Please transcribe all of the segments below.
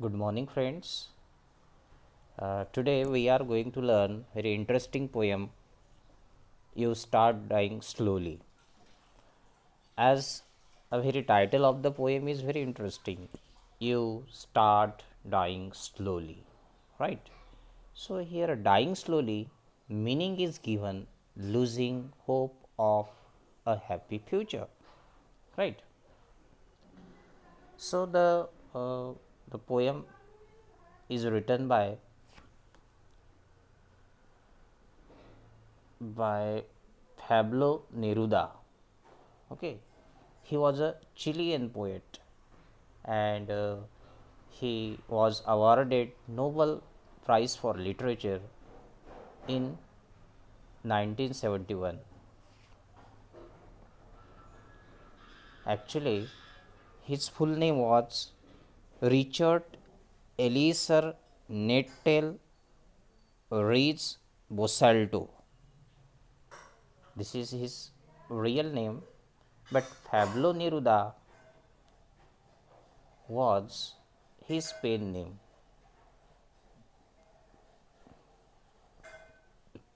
Good morning, friends. Today we are going to learn very interesting poem. You start dying slowly. As a very title of the poem is very interesting. You start dying slowly, right? So here, dying slowly, meaning is given losing hope of a happy future, right? So the poem is written by Pablo Neruda. Okay, he was a Chilean poet, and he was awarded Nobel Prize for Literature in 1971. Actually, his full name was Richard Eliezer Nettel Rees Bosalto. This is his real name, but Pablo Neruda was his pen name.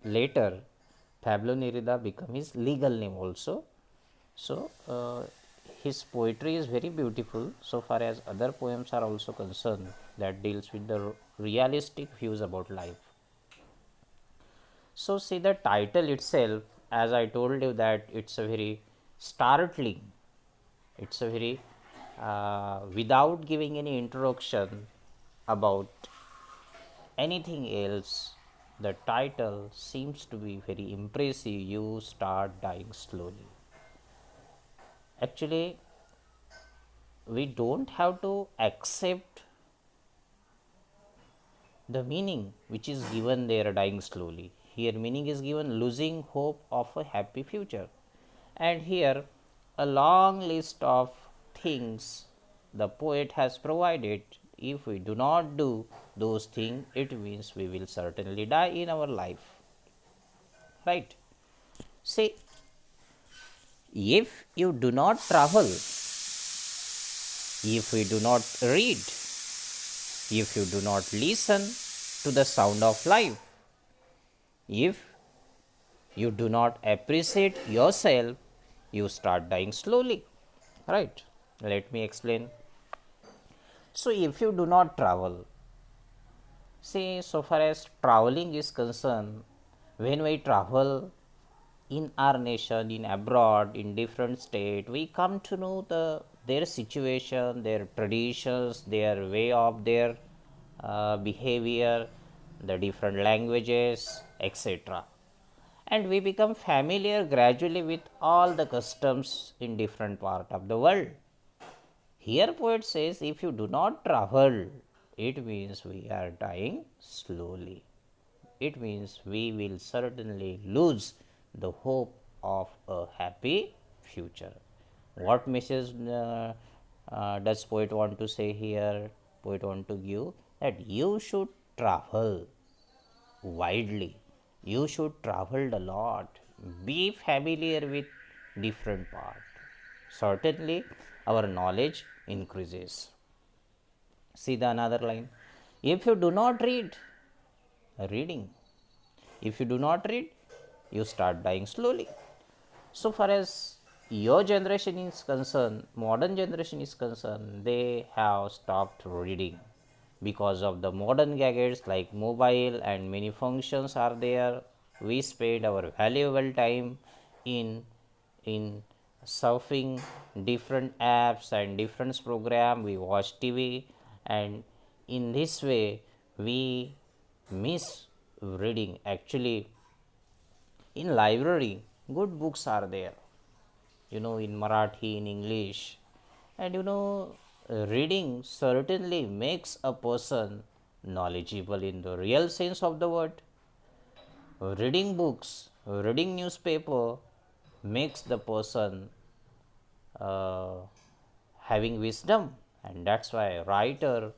Later, Pablo Neruda became his legal name also. So, his poetry is very beautiful so far as other poems are also concerned that deals with the realistic views about life. So, see the title itself, as I told you that it's a very startling, it's a very without giving any introduction about anything else, the title seems to be very impressive. You start dying slowly. Actually, we don't have to accept the meaning which is given there, dying slowly. Here, meaning is given losing hope of a happy future. And here, a long list of things the poet has provided. If we do not do those things, it means we will certainly die in our life. Right? Say, if you do not travel, if we do not read, if you do not listen to the sound of life, if you do not appreciate yourself, you start dying slowly. Right? Let me explain. So, if you do not travel, say, so far as traveling is concerned, when we travel in our nation, in abroad, in different state, we come to know their situation, their traditions, their way of their behavior, the different languages, etc. And we become familiar gradually with all the customs in different part of the world. Here poet says, if you do not travel, it means we are dying slowly. It means we will certainly lose the hope of a happy future. What message does poet want to say here? Poet want to give that you should travel widely, you should travel a lot, be familiar with different part. Certainly our knowledge increases. See the another line, if you do not read, reading, if you do not read, you start dying slowly. So far as your generation is concerned, modern generation is concerned, they have stopped reading because of the modern gadgets like mobile and many functions are there. We spend our valuable time in in surfing different apps and different program, we watch TV, and in this way we miss reading. Actually, in library good books are there, in Marathi, in English, and reading certainly makes a person knowledgeable in the real sense of the word. Reading books, reading newspaper makes the person uh, having wisdom, and that's why writer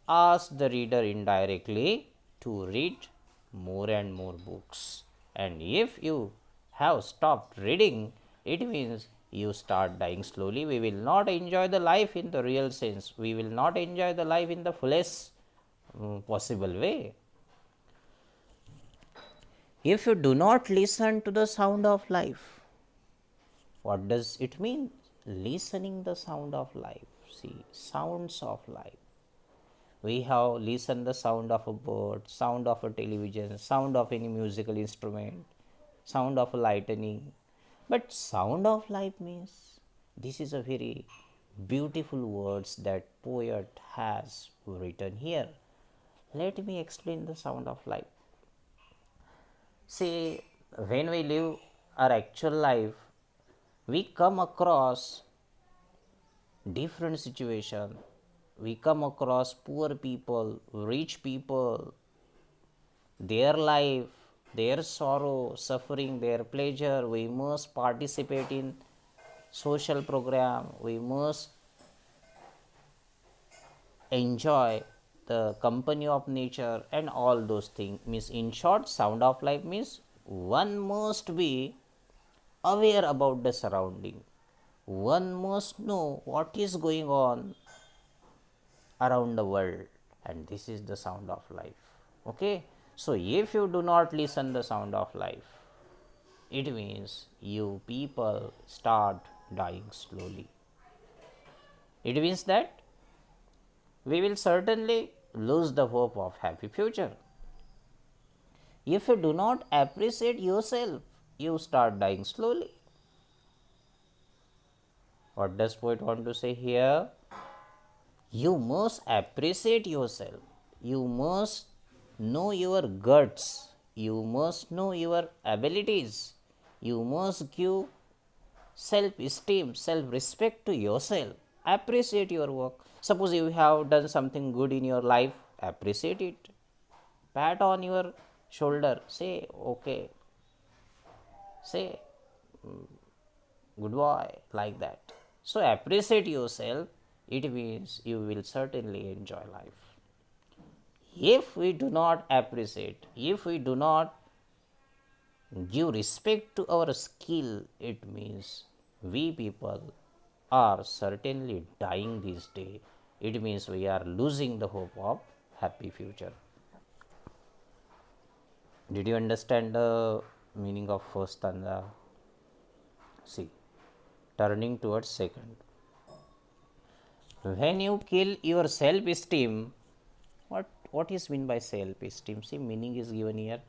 asks the reader indirectly to read more and more books. And if you have stopped reading, it means you start dying slowly. We will not enjoy the life in the real sense. We will not enjoy the life in the fullest possible way. If you do not listen to the sound of life, what does it mean? Listening the sound of life. See, sounds of life. We have listened the sound of a bird, sound of a television, sound of any musical instrument, sound of a lightning. But sound of life means this is a very beautiful words that poet has written here. Let me explain the sound of life. See, when we live our actual life, we come across different situation. We come across poor people, rich people, their life, their sorrow, suffering, their pleasure. We must participate in social program. We must enjoy the company of nature and all those things. Means in short, sound of life means one must be aware about the surrounding. One must know what is going on around the world, and this is the sound of life. Okay, so if you do not listen the sound of life, it means you people start dying slowly. It means that we will certainly lose the hope of happy future. If you do not appreciate yourself, you start dying slowly. What does poet want to say here? You must appreciate yourself. You must know your guts. You must know your abilities. You must give self esteem, self respect to yourself. Appreciate your work. Suppose you have done something good in your life, appreciate it. Pat on your shoulder, say, okay, say, good boy, like that. So, appreciate yourself, it means you will certainly enjoy life. If we do not appreciate, if we do not give respect to our skill, it means we people are certainly dying this day. It means we are losing the hope of happy future. Did you understand the meaning of first stanza? See, turning towards second. When you kill your self esteem, what is meant by self esteem? See, meaning is given here.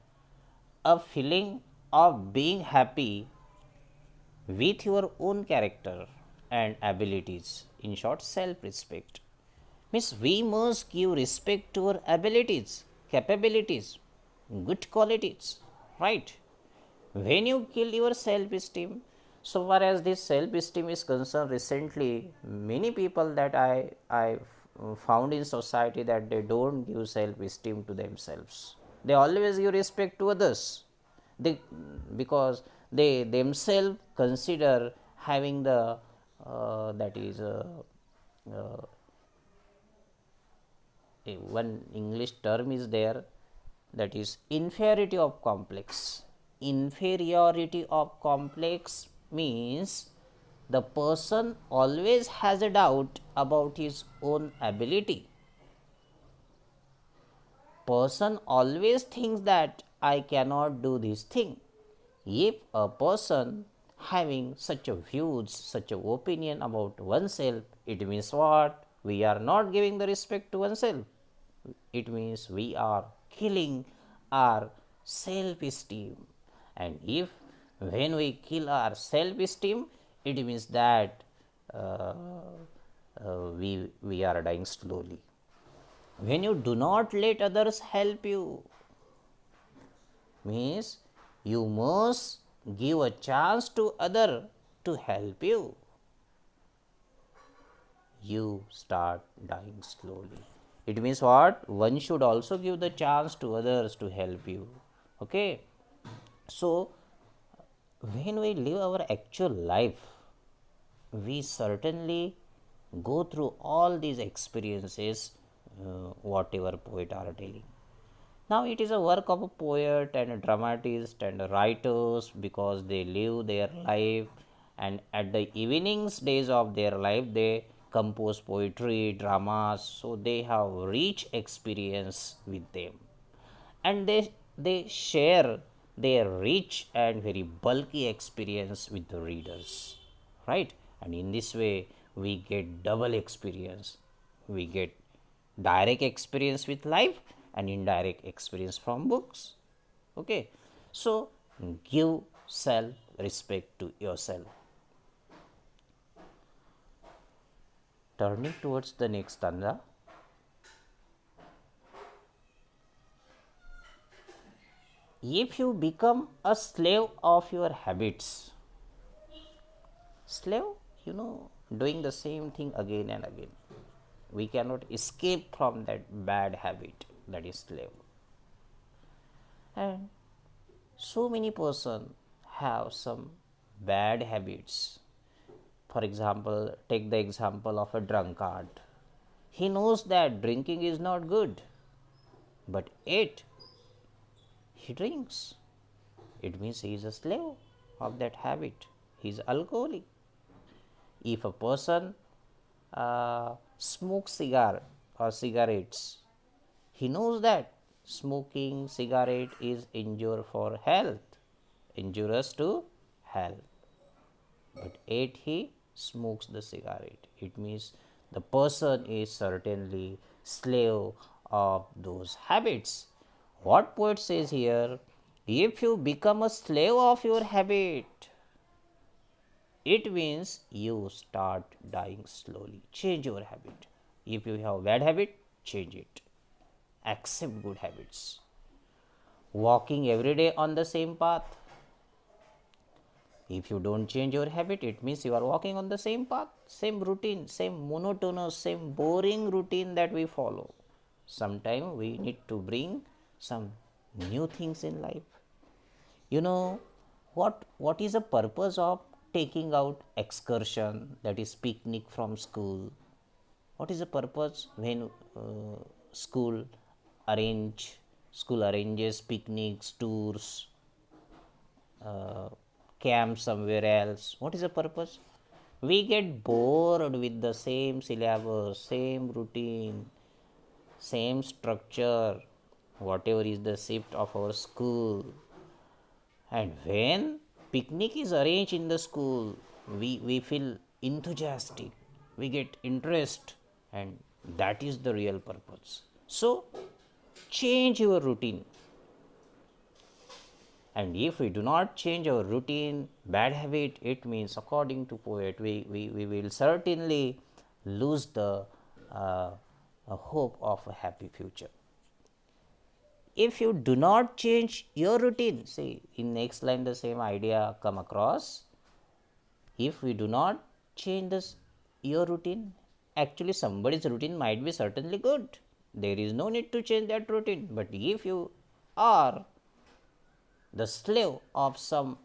A feeling of being happy with your own character and abilities. In short, self respect. Means we must give respect to our abilities, capabilities, good qualities, right? When you kill your self esteem, so far as this self esteem is concerned, recently many people that I found in society that they don't give self esteem to themselves. They always give respect to others. They, because they themselves consider having the that is uh, one English term is there, that is inferiority of complex. Inferiority of complex means the person always has a doubt about his own ability. Person always thinks that I cannot do this thing. If a person having such a views, such a opinion about oneself, it means what? We are not giving the respect to oneself. It means we are killing our self esteem. And if when we kill our self esteem, it means that we are dying slowly. When you do not let others help you, means you must give a chance to other to help you. You start dying slowly. It means what? One should also give the chance to others to help you. Okay. So, when we live our actual life, we certainly go through all these experiences, whatever poet are telling. Now, it is a work of a poet and a dramatist and a writers, because they live their life and at the evenings days of their life they compose poetry, dramas, so they have rich experience with them, and they share their rich and very bulky experience with the readers, right? And in this way we get double experience. We get direct experience with life and indirect experience from books. Okay, so give self respect to yourself. Turning towards the next stanza. If you become a slave of your habits, slave, doing the same thing again and again, we cannot escape from that bad habit, that is slave. And so many person have some bad habits. For example, take the example of a drunkard. He knows that drinking is not good, but yet he drinks. It means he is a slave of that habit. He is alcoholic. If a person smokes cigar or cigarettes, he knows that smoking cigarette is injurious to health, but yet he smokes the cigarette. It means the person is certainly slave of those habits. What poet says here, if you become a slave of your habit, it means you start dying slowly. Change your habit. If you have bad habit, change it. Accept good habits. Walking every day on the same path. If you don't change your habit, it means you are walking on the same path, same routine, same monotonous, same boring routine that we follow. Sometime we need to bring some new things in life. You know what is the purpose of taking out excursion, that is picnic from school? What is the purpose when school arranges picnics, tours, camp somewhere else? What is the purpose? We get bored with the same syllabus, same routine, same structure, whatever is the shift of our school. And when picnic is arranged in the school, we feel enthusiastic, we get interest, and that is the real purpose. So change your routine. And if we do not change our routine, bad habit, it means according to poet, we will certainly lose the hope of a happy future. If you do not change your routine, see in next line the same idea come across. If we do not change this your routine, actually somebody's routine might be certainly good. There is no need to change that routine. But if you are the slave of some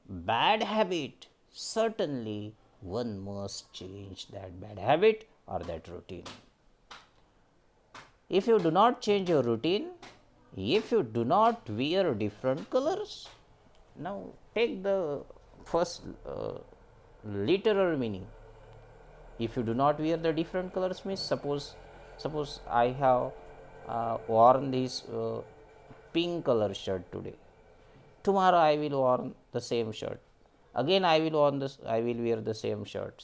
bad habit, certainly one must change that bad habit or that routine. If you do not change your routine, if you do not wear different colors, now take the first literal meaning. If you do not wear the different colors, means suppose I have worn this pink color shirt today. Tomorrow I will wear the same shirt. Again I will wear the same shirt,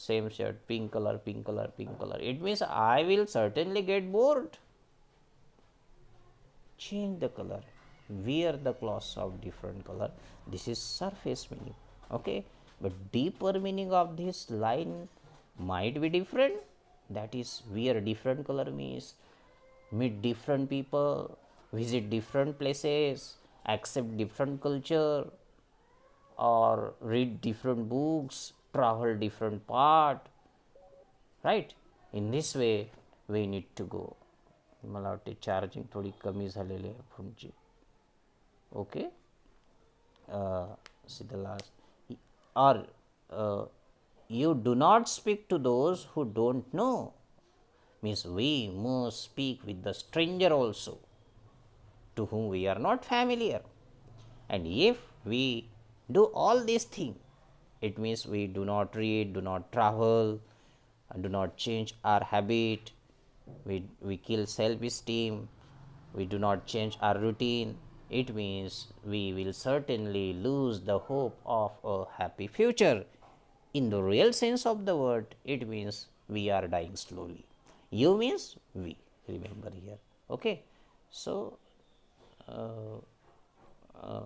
pink color, pink color, pink color. It means I will certainly get bored. Change the color, wear the clothes of different color. This is surface meaning, okay, but deeper meaning of this line might be different. That is, wear different color means meet different people, visit different places, accept different culture, or read different books, travel different part, right? In this way we need to go. मला वाटते charging थोडी कमी झालेली आहे फोनची. Okay, see the last. Or you do not speak to those who don't know, means we must speak with the stranger also, to whom we are not familiar. And if we do all these things, it means we do not read, do not travel, and do not change our habit, we kill self-esteem, we do not change our routine, it means we will certainly lose the hope of a happy future. In the real sense of the word, it means we are dying slowly. You means we, remember here. Okay, so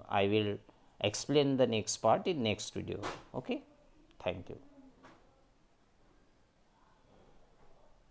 I will explain the next part in next video. Okay, thank you.